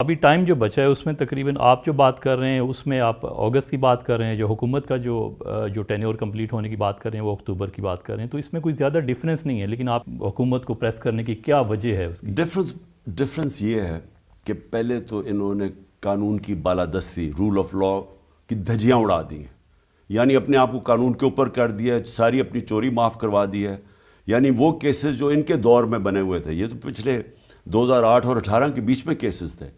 ابھی ٹائم جو بچا ہے اس میں تقریباً آپ جو بات کر رہے ہیں اس میں آپ اگست کی بات کر رہے ہیں، جو حکومت کا جو ٹینیور کمپلیٹ ہونے کی بات کر رہے ہیں وہ اکتوبر کی بات کر رہے ہیں، تو اس میں کوئی زیادہ ڈیفرنس نہیں ہے، لیکن آپ حکومت کو پریس کرنے کی کیا وجہ ہے اس کی؟ ڈفرنس یہ ہے کہ پہلے تو انہوں نے قانون کی بالادستی، رول آف لا کی دھجیاں اڑا دی ہیں، یعنی اپنے آپ کو قانون کے اوپر کر دیا ہے، ساری اپنی چوری معاف کروا دی ہے. یعنی وہ کیسز جو ان کے دور میں بنے ہوئے تھے، یہ تو پچھلے 2008 اور 18 کے بیچ میں کیسز تھے،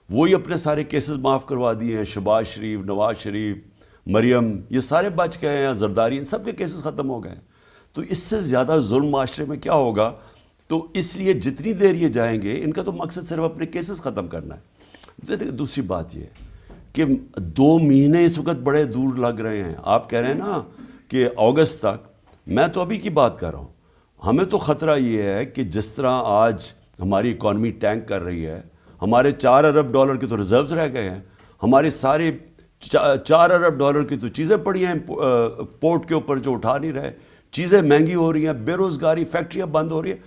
وہی اپنے سارے کیسز معاف کروا دیے ہیں. شہباز شریف، نواز شریف، مریم، یہ سارے بچ گئے ہیں، زرداری، ان سب کے کیسز ختم ہو گئے. تو اس سے زیادہ ظلم معاشرے میں کیا ہوگا؟ تو اس لیے جتنی دیر یہ جائیں گے، ان کا تو مقصد صرف اپنے کیسز ختم کرنا ہے. دوسری بات یہ کہ 2 مہینے اس وقت بڑے دور لگ رہے ہیں. آپ کہہ رہے ہیں نا کہ اگست تک، میں تو ابھی کی بات کر رہا ہوں. ہمیں تو خطرہ یہ ہے کہ جس طرح آج ہماری اکانومی ٹینک کر رہی ہے، ہمارے $4 ارب کے تو ریزروز رہ گئے ہیں، ہمارے سارے $4 ارب کی تو چیزیں پڑی ہیں پورٹ کے اوپر جو اٹھا نہیں رہے، چیزیں مہنگی ہو رہی ہیں، بے روزگاری، فیکٹریاں بند ہو رہی ہیں.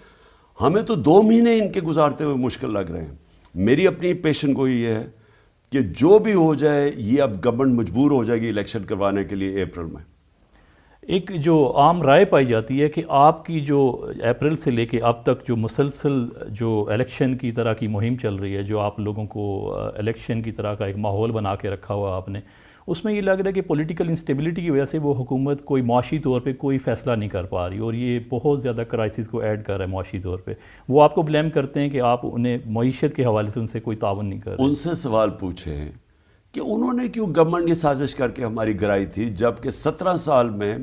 ہمیں تو 2 مہینے ان کے گزارتے ہوئے مشکل لگ رہے ہیں. میری اپنی پیشن گوئی یہ ہے کہ جو بھی ہو جائے، یہ اب گورنمنٹ مجبور ہو جائے گی الیکشن کروانے کے لیے اپریل میں. ایک جو عام رائے پائی جاتی ہے کہ آپ کی جو اپریل سے لے کے اب تک جو مسلسل جو الیکشن کی طرح کی مہم چل رہی ہے، جو آپ لوگوں کو الیکشن کی طرح کا ایک ماحول بنا کے رکھا ہوا آپ نے، اس میں یہ لگ رہا ہے کہ پولیٹیکل انسٹیبلٹی کی وجہ سے وہ حکومت کوئی معاشی طور پہ کوئی فیصلہ نہیں کر پا رہی، اور یہ بہت زیادہ کرائسس کو ایڈ کر رہا ہے معاشی طور پہ. وہ آپ کو بلیم کرتے ہیں کہ آپ انہیں معیشت کے حوالے سے ان سے کوئی تعاون نہیں کر رہے. ان سے سوال پوچھیں کہ انہوں نے کیوں گورنمنٹ یہ سازش کر کے ہماری گرائی تھی، جبکہ 17 سال میں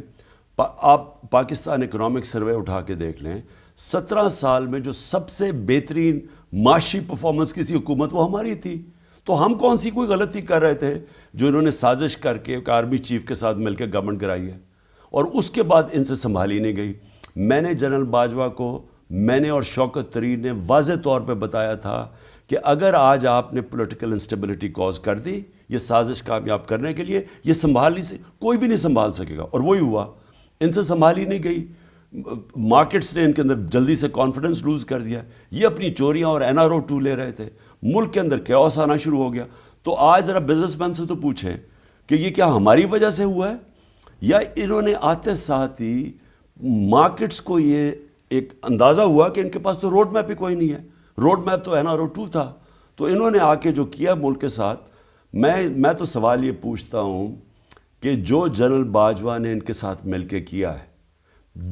آپ پاکستان اکنامک سروے اٹھا کے دیکھ لیں، 17 سال میں جو سب سے بہترین معاشی پرفارمنس کسی حکومت وہ ہماری تھی. تو ہم کون سی کوئی غلطی کر رہے تھے جو انہوں نے سازش کر کے ایک آرمی چیف کے ساتھ مل کے گورنمنٹ کرائی ہے، اور اس کے بعد ان سے سنبھالی نہیں گئی. میں نے جنرل باجوہ کو، میں نے اور شوکت طرین نے واضح طور پہ بتایا تھا کہ اگر آج آپ نے پولیٹیکل انسٹیبلٹی کاز کر دی یہ سازش کامیاب کرنے کے لیے، یہ سنبھال نہیں کوئی بھی نہیں سنبھال سکے گا. اور وہی ہوا، ان سے سنبھالی نہیں گئی. مارکیٹس نے ان کے اندر جلدی سے کانفیڈنس لوز کر دیا، یہ اپنی چوریاں اور NRO 2 لے رہے تھے، ملک کے اندر کیوس آنا شروع ہو گیا. تو آج ذرا بزنس مین سے تو پوچھیں کہ یہ کیا ہماری وجہ سے ہوا ہے، یا انہوں نے آتے ساتھ ہی مارکیٹس کو یہ ایک اندازہ ہوا کہ ان کے پاس تو روڈ میپ ہی کوئی نہیں ہے. روڈ میپ تو NRO 2 تھا، تو انہوں نے آ کے جو کیا ملک کے ساتھ. میں تو سوال یہ پوچھتا ہوں کہ جو جنرل باجوہ نے ان کے ساتھ مل کے کیا ہے،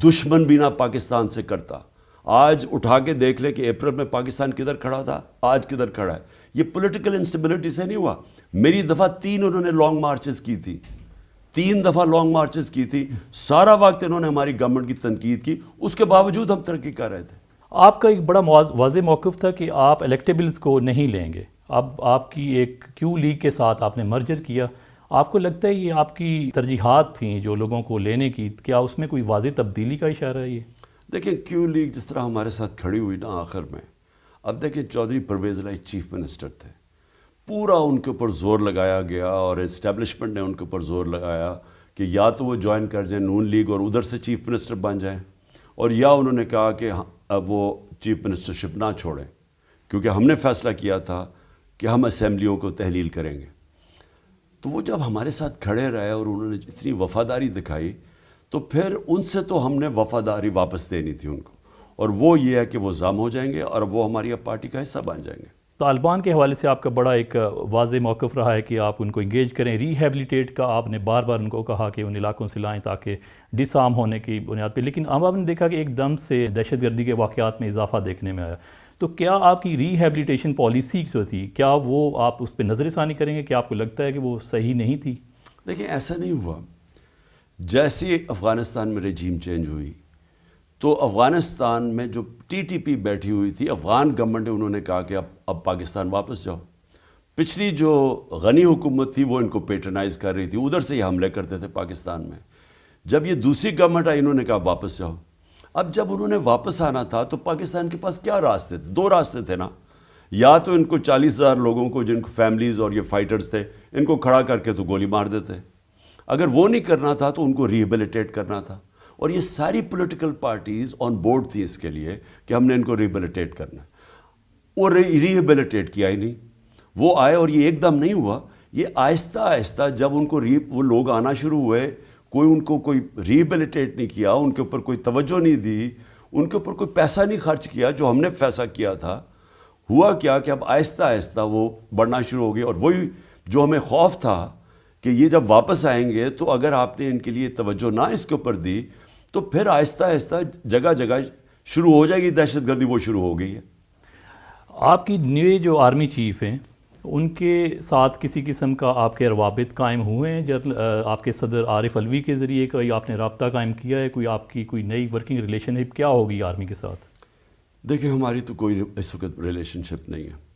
دشمن بھی نہ پاکستان سے کرتا. آج اٹھا کے دیکھ لے کہ اپریل میں پاکستان کدھر کھڑا تھا، آج کدھر کھڑا ہے. یہ پولیٹیکل انسٹیبلٹی سے نہیں ہوا. میری دفعہ 3 انہوں نے لانگ مارچز کی تھی، 3 دفعہ لانگ مارچز کی تھی. سارا وقت انہوں نے ہماری گورنمنٹ کی تنقید کی، اس کے باوجود ہم ترقی کر رہے تھے. آپ کا ایک بڑا واضح موقف تھا کہ آپ الیکٹیبلز کو نہیں لیں گے. اب آپ کی ایک کیو لیگ کے ساتھ آپ نے مرجر کیا. آپ کو لگتا ہے یہ آپ کی ترجیحات تھیں جو لوگوں کو لینے کی، کیا اس میں کوئی واضح تبدیلی کا اشارہ ہے؟ یہ دیکھیں کیو لیگ جس طرح ہمارے ساتھ کھڑی ہوئی نا آخر میں، اب دیکھیں چودھری پرویز الہی چیف منسٹر تھے، پورا ان کے اوپر زور لگایا گیا اور اسٹیبلشمنٹ نے ان کے اوپر زور لگایا کہ یا تو وہ جوائن کر جائیں نون لیگ اور ادھر سے چیف منسٹر بن جائیں، اور یا انہوں نے کہا کہ اب وہ چیف منسٹرشپ نہ چھوڑیں، کیونکہ ہم نے فیصلہ کیا تھا کہ ہم اسمبلیوں کو تحلیل کریں گے. تو وہ جب ہمارے ساتھ کھڑے رہے اور انہوں نے اتنی وفاداری دکھائی، تو پھر ان سے تو ہم نے وفاداری واپس دینی تھی ان کو، اور وہ یہ ہے کہ وہ ضم ہو جائیں گے اور وہ ہماری اب پارٹی کا حصہ بن جائیں گے. طالبان کے حوالے سے آپ کا بڑا ایک واضح موقف رہا ہے کہ آپ ان کو انگیج کریں. ریہیبلیٹیٹ کا آپ نے بار بار ان کو کہا کہ ان علاقوں سے لائیں تاکہ ڈس آرم ہونے کی بنیاد پہ، لیکن اب آپ نے دیکھا کہ ایک دم سے دہشت گردی کے واقعات میں اضافہ دیکھنے میں آیا. تو کیا آپ کی ریہیبلیٹیشن پالیسی جو تھی، کیا وہ آپ اس پہ نظر ثانی کریں گے کہ آپ کو لگتا ہے کہ وہ صحیح نہیں تھی؟ دیکھیں ایسا نہیں ہوا. جیسے افغانستان میں رجیم چینج ہوئی تو افغانستان میں جو TTP بیٹھی ہوئی تھی، افغان گورنمنٹ نے انہوں نے کہا کہ اب پاکستان واپس جاؤ. پچھلی جو غنی حکومت تھی وہ ان کو پیٹرنائز کر رہی تھی، ادھر سے یہ حملے کرتے تھے پاکستان میں. جب یہ دوسری گورنمنٹ آئی انہوں نے کہا واپس جاؤ. اب جب انہوں نے واپس آنا تھا تو پاکستان کے پاس کیا راستے تھے؟ 2 راستے تھے نا. یا تو ان کو 40,000 لوگوں کو جن کو فیملیز اور یہ فائٹرز تھے ان کو کھڑا کر کے تو گولی مار دیتے. اگر وہ نہیں کرنا تھا تو ان کو ریہیبلیٹیٹ کرنا تھا. اور یہ ساری پولیٹیکل پارٹیز آن بورڈ تھی اس کے لیے کہ ہم نے ان کو ریہیبلیٹیٹ کرنا. اور ریہیبلیٹیٹ کیا ہی نہیں. وہ آئے اور یہ ایک دم نہیں ہوا، یہ آہستہ آہستہ جب ان کو وہ لوگ آنا شروع ہوئے، کوئی ان کو کوئی ریبیلیٹیٹ نہیں کیا، ان کے اوپر کوئی توجہ نہیں دی، ان کے اوپر کوئی پیسہ نہیں خرچ کیا جو ہم نے پیسہ کیا تھا، ہوا کیا کہ اب آہستہ آہستہ وہ بڑھنا شروع ہو گئے. اور وہی جو ہمیں خوف تھا کہ یہ جب واپس آئیں گے تو اگر آپ نے ان کے لیے توجہ نہ اس کے اوپر دی تو پھر آہستہ آہستہ جگہ جگہ شروع ہو جائے گی دہشت گردی. وہ شروع ہو گئی ہے. آپ کی نئے جو آرمی چیف ہیں ان کے ساتھ کسی قسم کا آپ کے روابط قائم ہوئے ہیں؟ آپ کے صدر عارف علوی کے ذریعے کوئی آپ نے رابطہ قائم کیا ہے؟ کوئی آپ کی کوئی نئی ورکنگ ریلیشن شپ کیا ہوگی آرمی کے ساتھ؟ دیکھیں ہماری تو کوئی اس وقت ریلیشن شپ نہیں ہے.